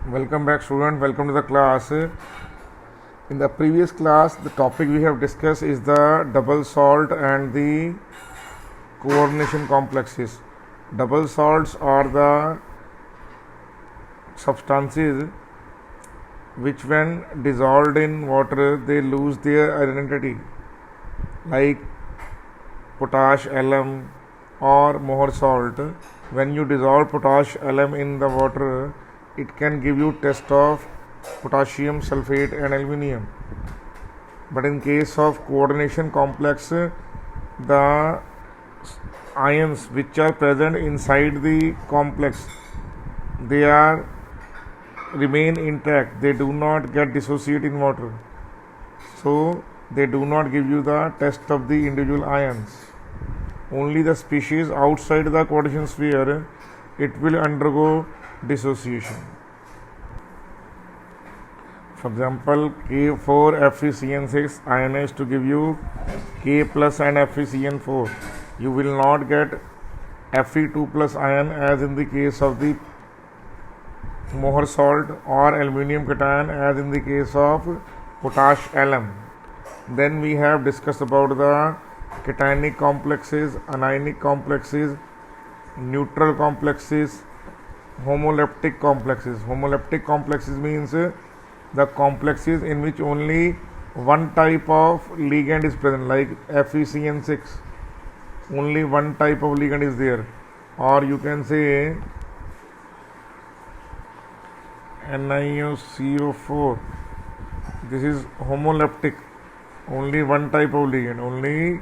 Welcome back, student. Welcome to the class. In the previous class, the topic we have discussed is the double salt and the coordination complexes. Double salts are the substances which, when dissolved in water, they lose their identity, like potash alum or Mohr salt. When you dissolve potash alum in the water, it can give you test of potassium sulfate and aluminium. But in case of coordination complex, the ions which are present inside the complex, they are remain intact. They do not get dissociate in water, so they do not give you the test of the individual ions. Only the species outside the coordination sphere, it will undergo dissociation. For example, K4FeCN6 ionized to give you K plus and FeCN4. You will not get Fe2 plus ion as in the case of the Mohr salt, or aluminium cation as in the case of potash alum. Then we have discussed about the cationic complexes, anionic complexes, neutral complexes, homoleptic complexes. Homoleptic complexes means the complexes in which only one type of ligand is present, like FeCN6. Only one type of ligand is there, or you can say NiOCO4. This is homoleptic. Only one type of ligand. Only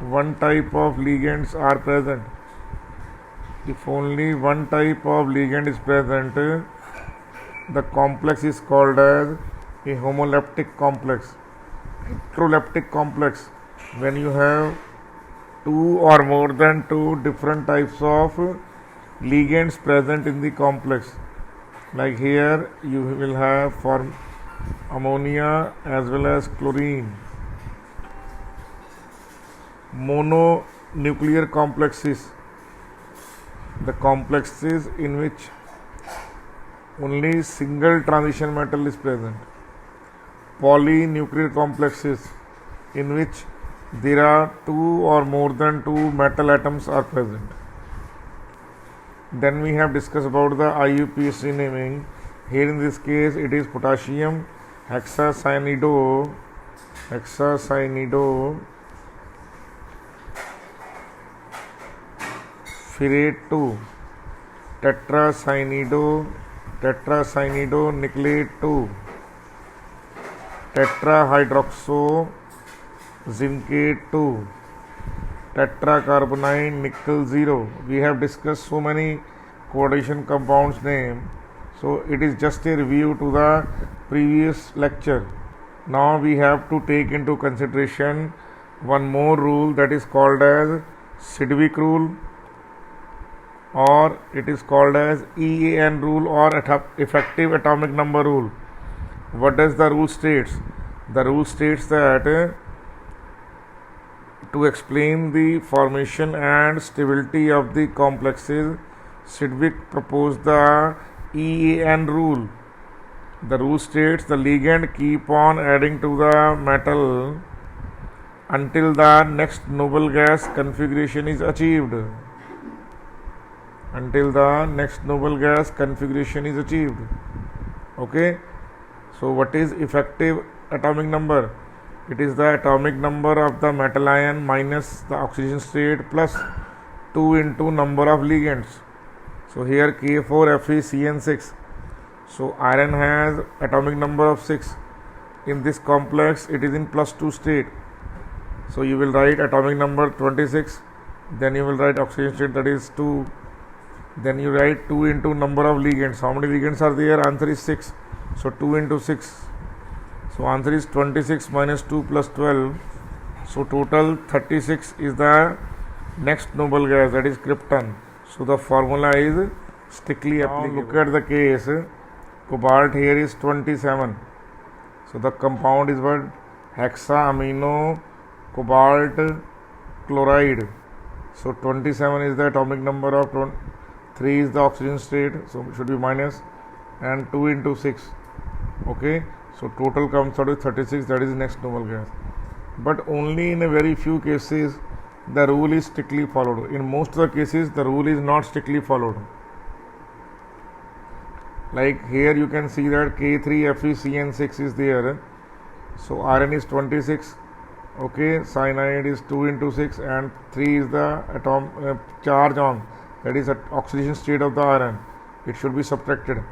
one type of ligands are present. If only one type of ligand is present, the complex is called as a homoleptic complex. Heteroleptic complex, when you have two or more than two different types of ligands present in the complex. Like here you will have for ammonia as well as chlorine. Mononuclear complexes, the complexes in which only single transition metal is present. Polynuclear complexes, in which there are two or more than two metal atoms are present. Then we have discussed about the IUPAC naming. Here in this case it is potassium hexacyanido ferrate 2, tetracyanidoniculate 2, tetrahydroxozincate 2, tetracarbonate nickel 0. We have discussed so many coordination compounds name, so it is just a review to the previous lecture. Now we have to take into consideration one more rule, that is called as Sidgwick rule, or it is called as EAN rule, or effective atomic number rule. What does the rule states? The rule states that to explain the formation and stability of the complexes, Sidgwick proposed the EAN rule. The rule states the ligand keep on adding to the metal until the next noble gas configuration is achieved. Okay, so what is effective atomic number? It is the atomic number of the metal ion minus the oxidation state plus 2 into number of ligands. So here K4FeCN6. So iron has atomic number of 6. In this complex it is in plus 2 state. So you will write atomic number 26. Then you will write oxidation state, that is 2. Then you write 2 into number of ligands. How many ligands are there? Answer is 6. So 2 into 6. So answer is 26 minus 2 plus 12. So total 36 is the next noble gas, that is krypton. So the formula is strictly applicable. Now look at the case. Cobalt here is 27. So the compound is what? Hexaamino cobalt chloride. So 27 is the atomic number of 3 is the oxygen state, so it should be minus and 2 into 6. Okay, so total comes out with 36. That is the next noble gas. But only in a very few cases the rule is strictly followed. In most of the cases the rule is not strictly followed. Like here you can see that K3 FeCN6 is there. So Rn is 26. Okay, cyanide is 2 into 6 and 3 is the charge on, that is at oxidation state of the Rn. It should be subtracted.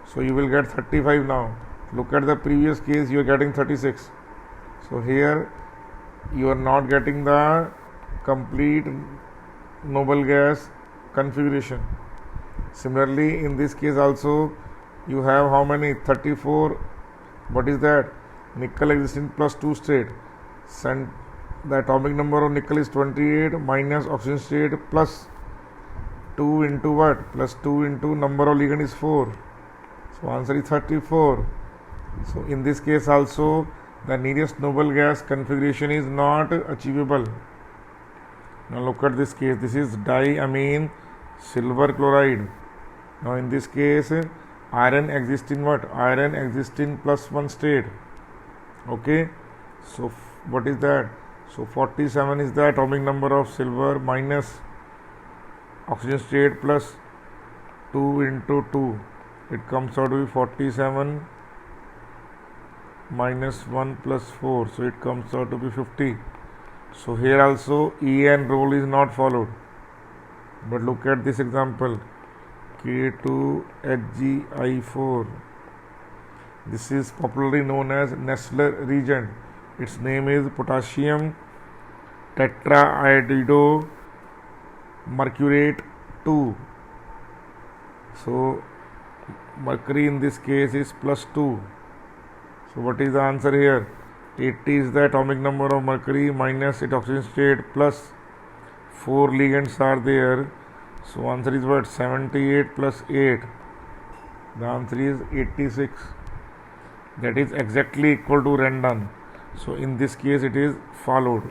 So you will get 35 now. Look at the previous case, you are getting 36. So here you are not getting the complete noble gas configuration. Similarly, in this case also you have how many? 34. What is that? Nickel existing plus 2 state. The atomic number of nickel is 28 minus oxygen state plus 2 into what? Plus 2 into number of ligand is 4. So answer is 34. So in this case also the nearest noble gas configuration is not achievable. Now look at this case. This is diamine silver chloride. Now in this case iron exists in what? Iron exists in plus 1 state. Okay. So what is that? So 47 is the atomic number of silver minus oxygen state plus 2 into 2. It comes out to be 47 minus 1 plus 4. So it comes out to be 50. So here also EN rule is not followed. But look at this example. K2HgI4. This is popularly known as Nessler reagent. Its name is potassium tetraiodido mercurate 2. So mercury in this case is plus 2. So what is the answer here? 80 is the atomic number of mercury minus its oxygen state plus 4 ligands are there. So answer is what? 78 plus 8. The answer is 86. That is exactly equal to Rendon. So in this case it is followed.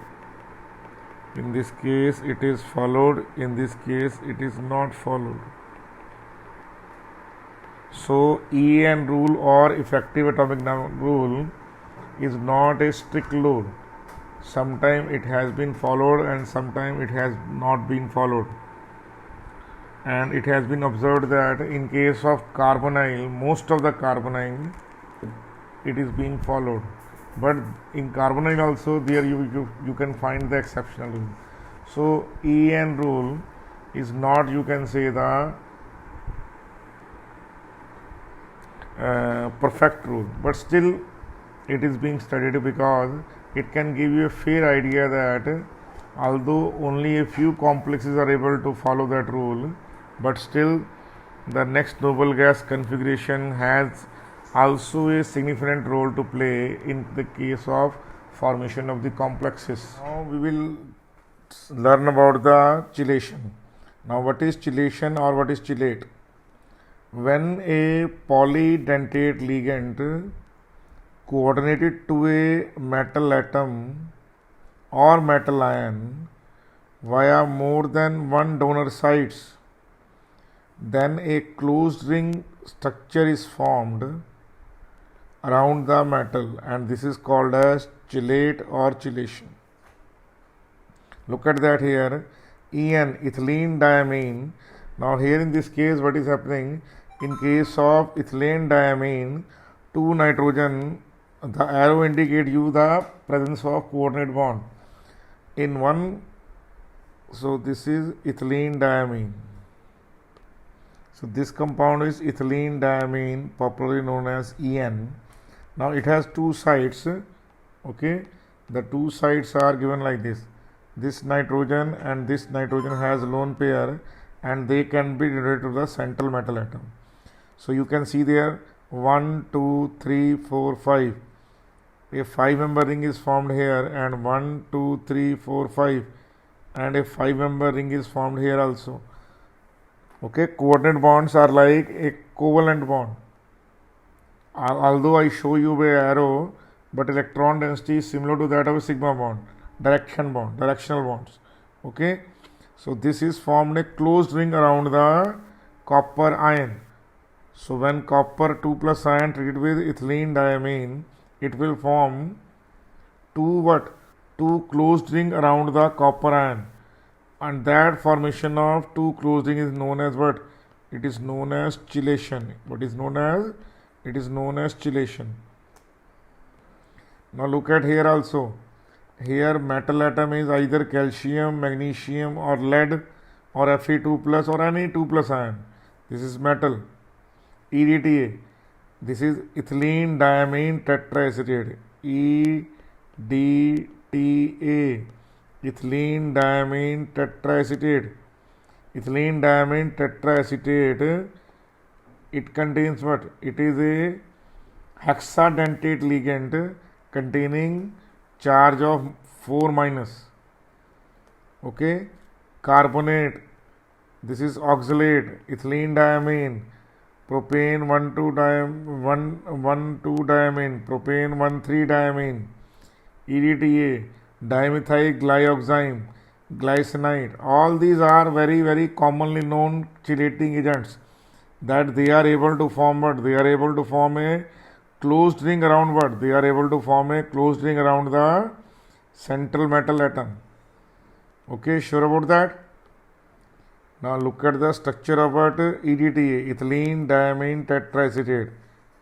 In this case it is followed. In this case it is not followed. So EN rule or effective atomic rule is not a strict rule. Sometimes it has been followed and sometimes it has not been followed. And it has been observed that in case of carbonyl, most of the carbonyl, it is being followed. But in carbonyl also there you can find the exceptional rule. So EN rule is not, you can say, the perfect rule, but still it is being studied because it can give you a fair idea that although only a few complexes are able to follow that rule, but still the next noble gas configuration has also a significant role to play in the case of formation of the complexes. Now we will learn about the chelation. Now what is chelation or what is chelate? When a polydentate ligand coordinated to a metal atom or metal ion via more than one donor sites, then a closed ring structure is formed around the metal, and this is called as chelate or chelation. Look at that here, EN, ethylene diamine. Now here in this case what is happening? In case of ethylene diamine, 2 nitrogen, the arrow indicate you the presence of coordinate bond in one. So this is ethylene diamine. So this compound is ethylene diamine, popularly known as EN. Now it has 2 sides. Okay, the 2 sides are given like this. This nitrogen and this nitrogen has lone pair, and they can be related to the central metal atom. So you can see there 1, 2, 3, 4, 5. A 5-member ring is formed here, and 1, 2, 3, 4, 5, and a 5-member ring is formed here also. Okay, coordinate bonds are like a covalent bond. Although I show you by arrow, but electron density is similar to that of a sigma bond, directional bonds. Okay, so this is formed a closed ring around the copper ion. So when copper 2 plus ion treated with ethylene diamine, it will form two what? Two closed ring around the copper ion, and that formation of two closed ring is known as what? It is known as chelation. What is known as? It is known as chelation. Now look at here also. Here metal atom is either calcium, magnesium or lead or Fe2 plus or any 2 plus ion. This is metal. EDTA. This is ethylene diamine tetraacetate. EDTA. Ethylene diamine tetraacetate. Ethylene diamine tetraacetate. It contains what? It is a hexadentate ligand containing charge of 4 minus. Okay. Carbonate. This is oxalate. Ethylene diamine. Propane 1,2 diamine. Propane 1,3 diamine. EDTA. Dimethyl glyoxime. Glycinite. All these are very commonly known chelating agents, that they are able to form what? They are able to form a closed ring around what? They are able to form a closed ring around the central metal atom. Okay, sure about that? Now look at the structure of what? EDTA, ethylene diamine tetraacetate.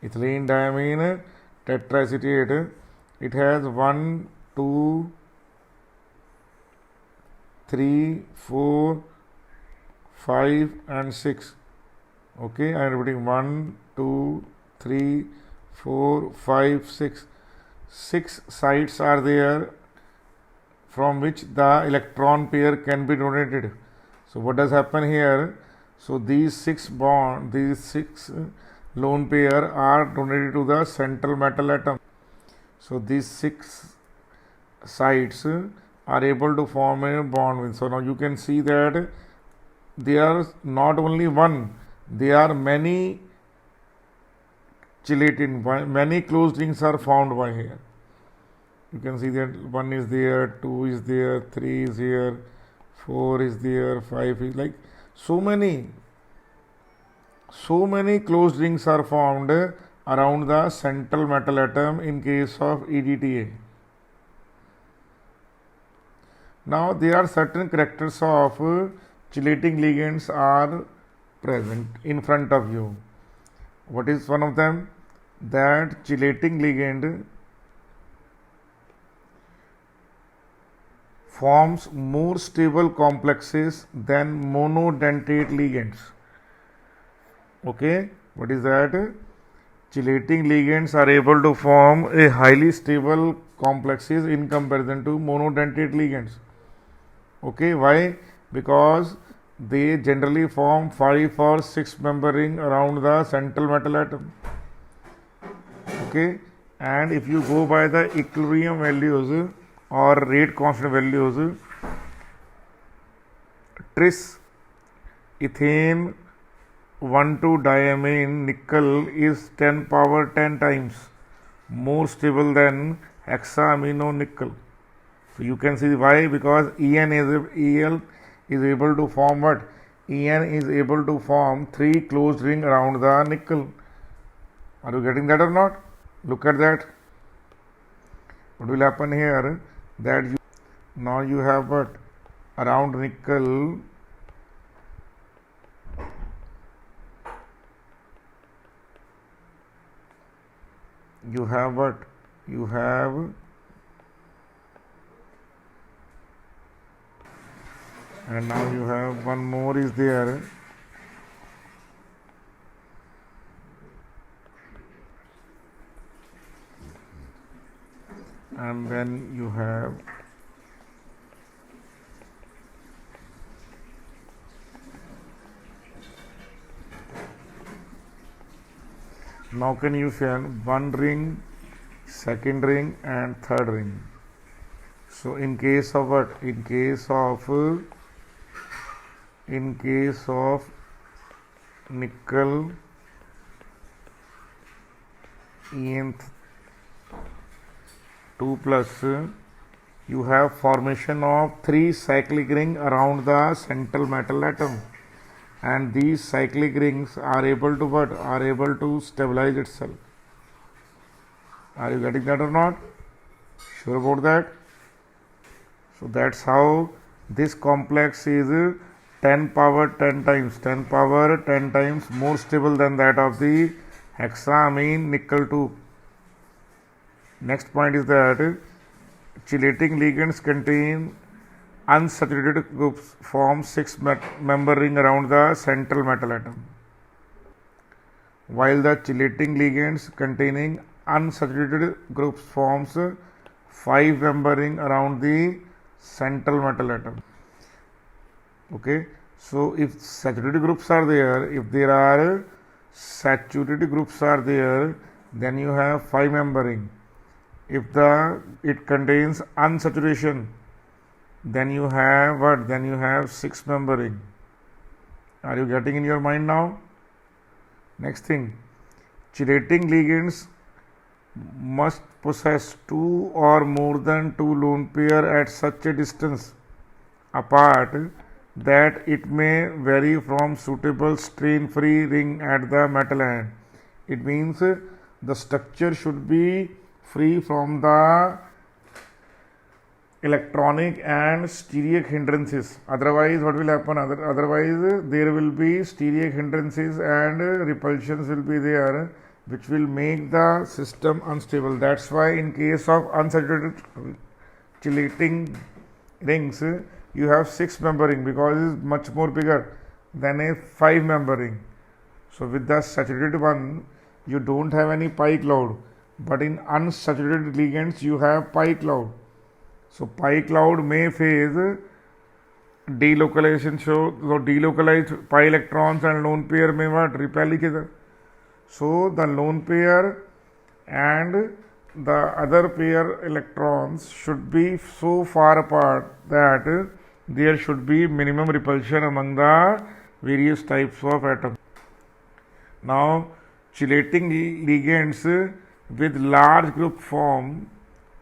Ethylene diamine tetraacetate. It has 1, 2, 3, 4, 5 and 6. Okay, I am repeating 1, 2, 3, 4, 5, 6. 6 sites are there from which the electron pair can be donated. So what does happen here? So these 6 lone pair are donated to the central metal atom. So these 6 sites are able to form a bond with. So now you can see that they are not only one, they are many chelating, many closed rings are formed by here. You can see that 1 is there, 2 is there, 3 is here, 4 is there, 5 is like so many closed rings are formed around the central metal atom in case of EDTA. Now there are certain characters of chelating ligands are present in front of you. What is one of them? That chelating ligand forms more stable complexes than monodentate ligands. Okay, what is that? Chelating ligands are able to form a highly stable complexes in comparison to monodentate ligands. Okay, why? Because they generally form 5 or 6 member ring around the central metal atom. Okay, and if you go by the equilibrium values or rate constant values, tris ethane 1,2-diamine nickel is 10 power 10 times more stable than hexaamino nickel. So you can see why, because EL is able to form what? En is able to form 3 closed ring around the nickel. Are you getting that or not? Look at that. What will happen here? That now you have what? Around nickel, you have what? You have and now you have one more is there. And then you have now can you find one ring, second ring and third ring. So in case of what? In case of nickel En2 plus, you have formation of 3 cyclic ring around the central metal atom, and these cyclic rings are able to what? Are able to stabilize itself. Are you getting that or not? Sure about that? So that's how this complex is 10 power 10 times more stable than that of the hexamine nickel 2. Next point is that chelating ligands contain unsaturated groups form 6-member ring around the central metal atom, while the chelating ligands containing unsaturated groups forms 5-member ring around the central metal atom. Okay, so if saturated groups are there, if there are saturated groups are there, then you have 5-member ring. If it contains unsaturation, then you have what? Then you have 6-member ring. Are you getting in your mind now? Next thing, chelating ligands must possess 2 or more than 2 lone pair at such a distance apart that it may vary from suitable strain-free ring at the metal end. It means the structure should be free from the electronic and steric hindrances. Otherwise, what will happen? Otherwise, there will be steric hindrances and repulsions will be there, which will make the system unstable. That's why in case of unsaturated chelating rings, you have 6-member ring because it is much more bigger than a 5-member ring. So with the saturated one, you don't have any pi cloud, but in unsaturated ligands, you have pi cloud. So pi cloud may phase delocalization, so delocalized pi electrons and lone pair may what? Repel each other. So the lone pair and the other pair electrons should be so far apart that there should be minimum repulsion among the various types of atoms. Now, chelating ligands with large group form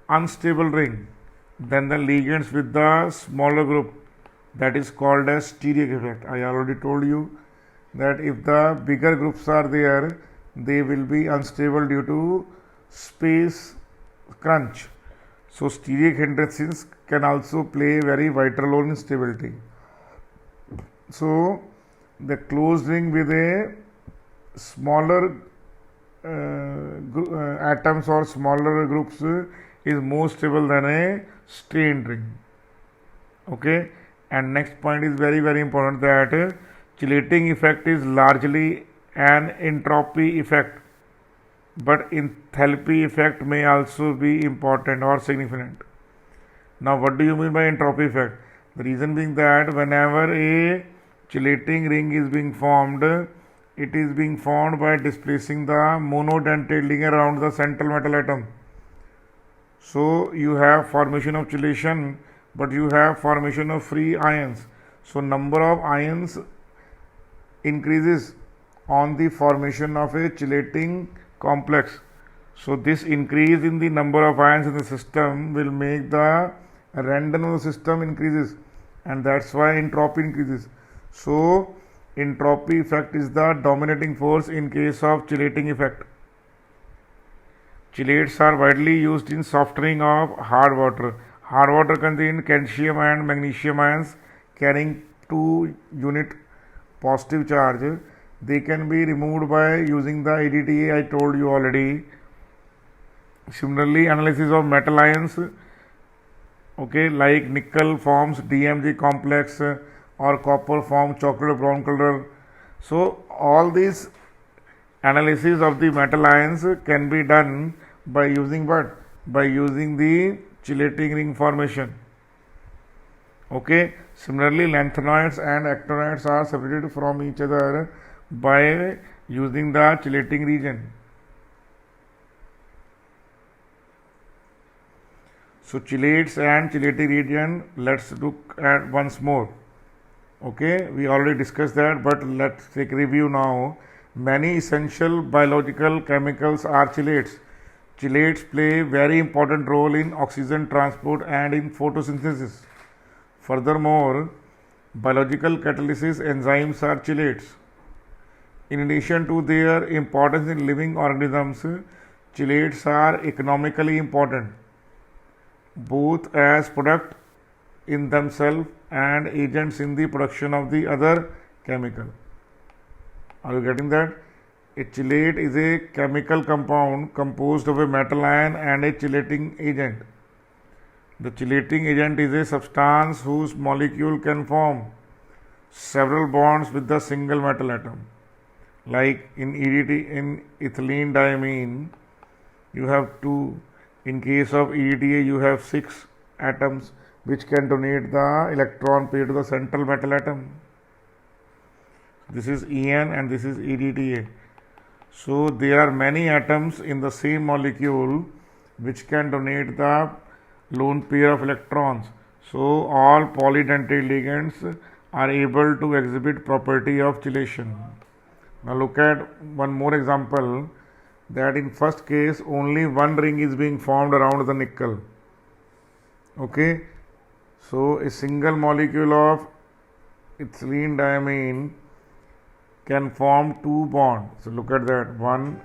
unstable ring. Then the ligands with the smaller group, that is called as steric effect. I already told you that if the bigger groups are there, they will be unstable due to space crunch. So steric hindrances can also play a very vital role in stability. So the closed ring with a smaller atoms or smaller groups is more stable than a strained ring. Okay, and next point is very important, that chelating effect is largely an entropy effect, but enthalpy effect may also be important or significant. Now what do you mean by entropy effect? The reason being that whenever a chelating ring is being formed, it is being formed by displacing the monodentate ligand around the central metal atom. So you have formation of chelation, but you have formation of free ions. So number of ions increases on the formation of a chelating complex. So this increase in the number of ions in the system will make the randomness of the system increases, and that's why entropy increases. So entropy effect is the dominating force in case of chelating effect. Chelates are widely used in softening of hard water. Hard water contains calcium and magnesium ions carrying 2 unit positive charge. They can be removed by using the EDTA I told you already. Similarly, analysis of metal ions, okay, like nickel forms DMG complex or copper forms chocolate brown color. So all these analysis of the metal ions can be done by using what? By using the chelating ring formation. Okay, similarly lanthanoids and actinoids are separated from each other by using the chelating region. So chelates and chelating region, let's look at once more. Okay, we already discussed that, but let's take a review now. Many essential biological chemicals are chelates. Chelates play a very important role in oxygen transport and in photosynthesis. Furthermore, biological catalysis enzymes are chelates. In addition to their importance in living organisms, chelates are economically important, both as product in themselves and agents in the production of the other chemical. Are you getting that? A chelate is a chemical compound composed of a metal ion and a chelating agent. The chelating agent is a substance whose molecule can form several bonds with the single metal atom. Like in ethylene diamine, you have 2. In case of EDTA, you have 6 atoms which can donate the electron pair to the central metal atom. This is EN and this is EDTA. So there are many atoms in the same molecule which can donate the lone pair of electrons. So all polydentate ligands are able to exhibit property of chelation. Now look at one more example, that in first case only one ring is being formed around the nickel. Okay, so a single molecule of ethylene diamine can form 2 bonds. So look at that, 1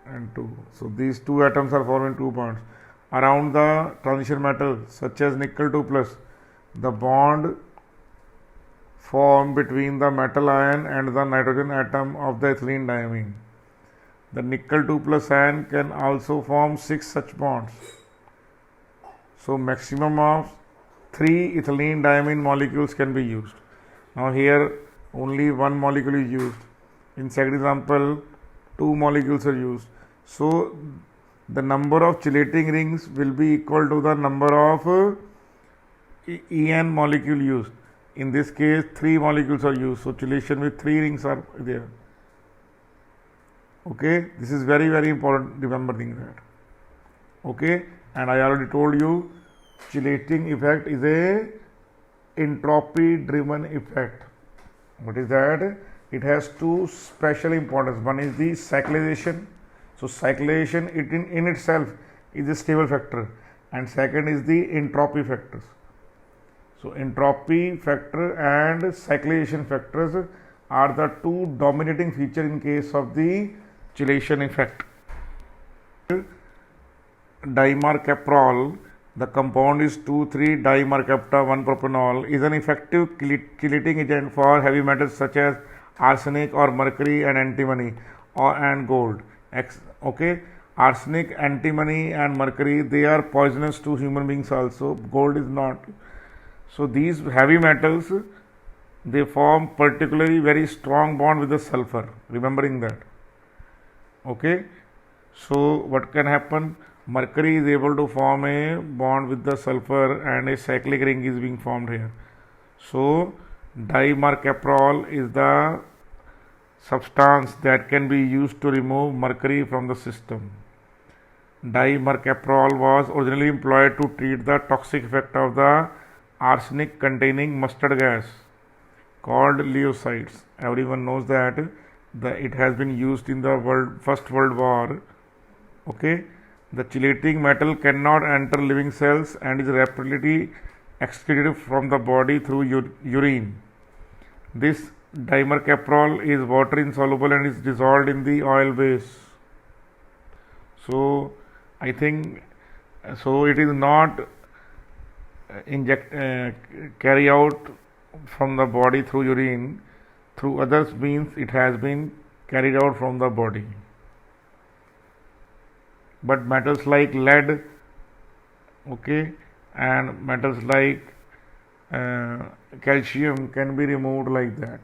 and 2. So these 2 atoms are forming 2 bonds around the transition metal such as nickel 2 plus. The bond formed between the metal ion and the nitrogen atom of the ethylene diamine. The nickel 2 plus ion can also form 6 such bonds. So maximum of 3 ethylene diamine molecules can be used. Now here only one molecule is used. In second example, 2 molecules are used. So the number of chelating rings will be equal to the number of EN molecule used. In this case 3 molecules are used. So chelation with 3 rings are there. Okay, this is very important, remembering that. Okay, and I already told you chelating effect is a entropy driven effect. What is that? It has 2 special importance. One is the cyclization. So cyclization in itself is a stable factor, and second is the entropy factors. So entropy factor and cyclization factors are the 2 dominating features in case of the chelation effect. Dimercaprol, the compound is 2,3-dimercapta-1-propanol, is an effective chelating agent for heavy metals such as arsenic or mercury and antimony and gold. Okay, arsenic, antimony and mercury, they are poisonous to human beings also. Gold is not. So these heavy metals, they form particularly very strong bond with the sulfur, remembering that. Okay, so what can happen? Mercury is able to form a bond with the sulfur and a cyclic ring is being formed here. So dimercaprol is the substance that can be used to remove mercury from the system. Dimercaprol was originally employed to treat the toxic effect of the arsenic containing mustard gas called leucides. Everyone knows that it has been used in the First World War. Okay, the chelating metal cannot enter living cells and is rapidly excreted from the body through urine. This dimercaprol is water insoluble and is dissolved in the oil base. So I think so it is not carry out from the body through urine. Through others means it has been carried out from the body. But metals like lead, okay, and metals like calcium can be removed like that.